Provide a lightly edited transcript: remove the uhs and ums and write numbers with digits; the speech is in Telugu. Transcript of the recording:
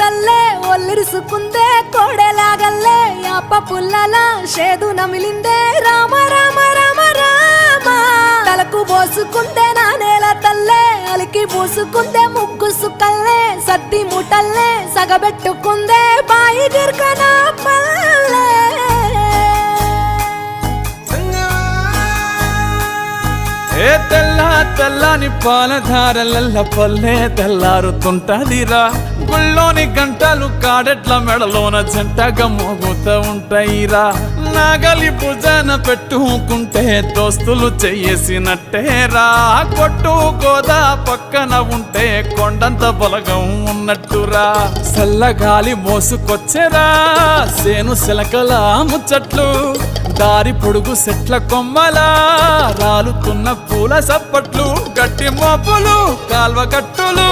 తల్లే ఒల్లిరుసుకుందే కోడెలాగల్లే యాప పుల్లల షేదు నమిలిందే రామ రామ రామ రామ తలకు పోసుకుందే నా నేల తల్లే అలికి పూసుకుందే ముగ్గు సుక్కల్లే సద్ది ముటల్లే సగబెట్టుకుందే బాయి గిర్కన పల్లె ఏ తెల్ల తెల్లని పాలధారలల్ల పల్లె తెల్లారుతుంటదిరా గుళ్ళోని గంటలు కాడెట్ల మెడలోన జంటగా మోగుతూ ఉంటాయిరా నాగలి భుజన పెట్టుకుంటే దోస్తులు చెయ్యేసినట్టేరా కొట్టు గోదా పక్కన ఉంటే కొండంత బలగం ఉన్నట్టురా చల్లగాలి మోసుకొచ్చెరా సేను శిలకల ముచ్చట్లు దారి పొడుగు సెట్ల కొమ్మలా రాలుతున్న పూల సప్పట్లు గట్టి మోపులు కాల్వ గట్టులు